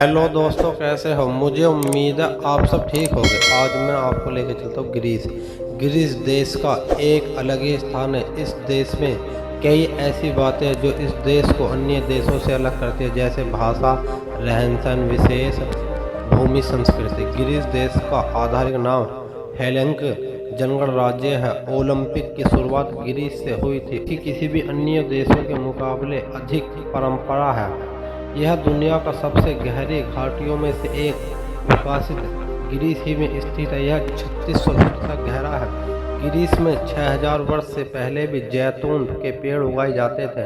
Hello दोस्तों, कैसे हो? मुझे उम्मीद है आप सब ठीक होंगे। आज मैं आपको लेकर चलता हूँ ग्रीस। ग्रीस देश का एक अलग ही स्थान है। इस देश में कई ऐसी बातें हैं जो इस देश को अन्य देशों से अलग करती है, जैसे भाषा, रहन सहन, विशेष भूमि, संस्कृति। ग्रीस देश का आधिकारिक नाम हेलेनिक जनगण राज्य है। ओलंपिक की शुरुआत ग्रीस से हुई थी। किसी भी अन्य देशों के मुकाबले अधिक परंपरा है। यह दुनिया का सबसे गहरी घाटियों में से एक विकसित ग्रीस ही में स्थित है। यह 3600 फीट तक गहरा है। ग्रीस में 6000 वर्ष से पहले भी जैतून के पेड़ उगाए जाते थे।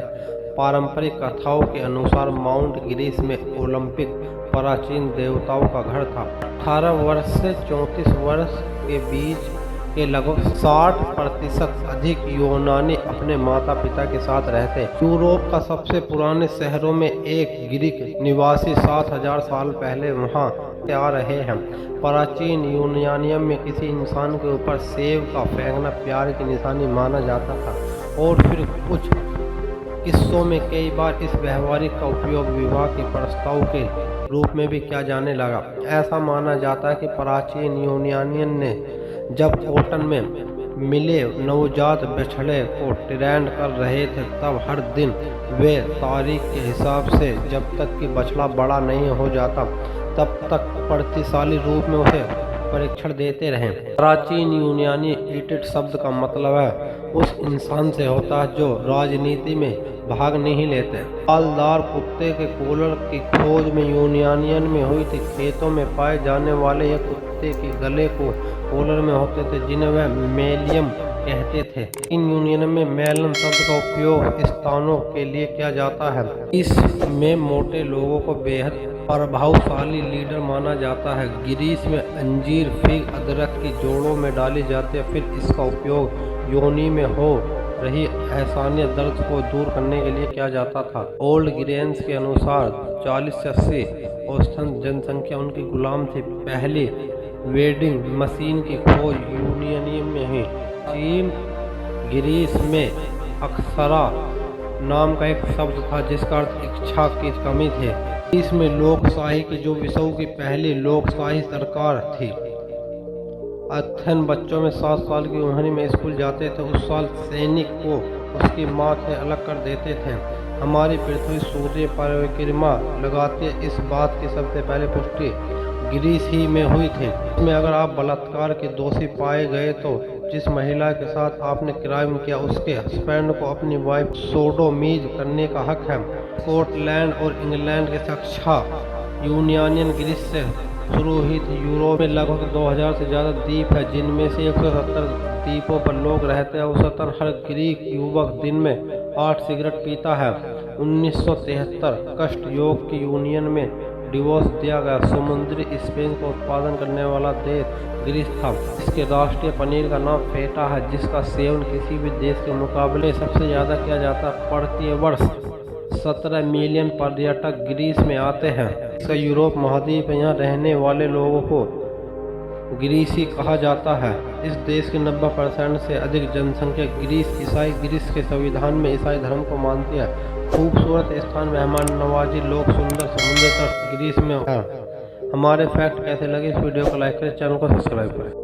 पारंपरिक कथाओं के अनुसार माउंट ग्रीस में ओलंपिक प्राचीन देवताओं का घर था। 18 वर्ष से 34 वर्ष के बीच के लगभग 60% अधिक यूनानी अपने माता पिता के साथ रहते। यूरोप का सबसे पुराने शहरों में एक ग्रीक निवासी 7000 साल पहले वहां से आ रहे हैं। प्राचीन यूनानियम में किसी इंसान के ऊपर सेब का फेंकना प्यार की निशानी माना जाता था, और फिर कुछ किस्सों में कई बार इस व्यवहारिक का उपयोग विवाह के प्रस्ताव के रूप में भी किया जाने लगा। ऐसा माना जाता है कि प्राचीन यूनानियन ने जब ओटन में मिले नवजात बछड़े को ट्रेंड कर रहे थे, तब हर दिन वे तारीख के हिसाब से जब तक कि बछड़ा बड़ा नहीं हो जाता तब तक प्रतिशाली रूप में उसे परीक्षण देते रहे। प्राचीन यूनानी ईटिट शब्द का मतलब है उस इंसान से होता है जो राजनीति में भाग नहीं लेते। बालदार कुत्ते के कॉलर की खोज में यूनानियन में हुई थी। खेतों में पाए जाने वाले यह कुत्ते के गले को कॉलर में होते थे, जिन्हें वह मेलियम कहते थे। इन यूनियन में मेलन शब्द का उपयोग स्थानों के लिए किया जाता है। इसमें मोटे लोगों को बेहद प्रभावशाली लीडर माना जाता है। ग्रीस में अंजीर, फिग, अदरक की जोड़ों में डाली जाती है। फिर इसका उपयोग योनि में हो रही एहसानियत दर्द को दूर करने के लिए किया जाता था। ओल्ड ग्रेन्स के अनुसार 40 से 80 औसतन जनसंख्या उनकी गुलाम थी। पहली वेडिंग मशीन की खोज यूनानियन में हुई। चीन ग्रीस में अक्सरा नाम का एक शब्द था जिसका अर्थ इच्छा की कमी थी। इसमें लोकशाही की जो विश्व की पहली लोकशाही सरकार थी। अथेन बच्चों में 7 साल की उम्र में स्कूल जाते थे। उस साल सैनिक को उसकी माँ से अलग कर देते थे। हमारी पृथ्वी सूर्य परिक्रमा लगाती है, इस बात की सबसे पहले पुष्टि ग्रीस ही में हुई थी। इसमें अगर आप बलात्कार के दोषी पाए गए तो जिस महिला के साथ आपने क्राइम किया उसके हस्बैंड को अपनी वाइफ सोडोमीज करने का हक है। स्कॉटलैंड और इंग्लैंड के शिक्षा यूनानियन ग्रीस से शुरू हुई थी। यूरोप में लगभग 2000 से ज़्यादा द्वीप है, जिनमें से 170 द्वीपों पर लोग रहते हैं। औसतन हर ग्रीक युवक दिन में 8 सिगरेट पीता है। 1973 कष्ट योग की यूनियन में डिवोर्स दिया गया। समुद्री स्पेन का उत्पादन करने वाला देश ग्रीस था। इसके राष्ट्रीय पनीर का नाम फेटा है, जिसका सेवन किसी भी देश के मुकाबले सबसे ज़्यादा किया जाता है। प्रति वर्ष 17 मिलियन पर्यटक ग्रीस में आते हैं। इसका यूरोप महाद्वीप यहाँ रहने वाले लोगों को ग्रीसी कहा जाता है। इस देश की 90% से अधिक जनसंख्या ग्रीस ईसाई ग्रीस के संविधान में ईसाई धर्म को मानती है। खूबसूरत स्थान, मेहमान नवाजी, लोग, सुंदर समुद्र तट ग्रीस में है। हमारे फैक्ट कैसे लगे? इस वीडियो को लाइक करें, चैनल को सब्सक्राइब करें।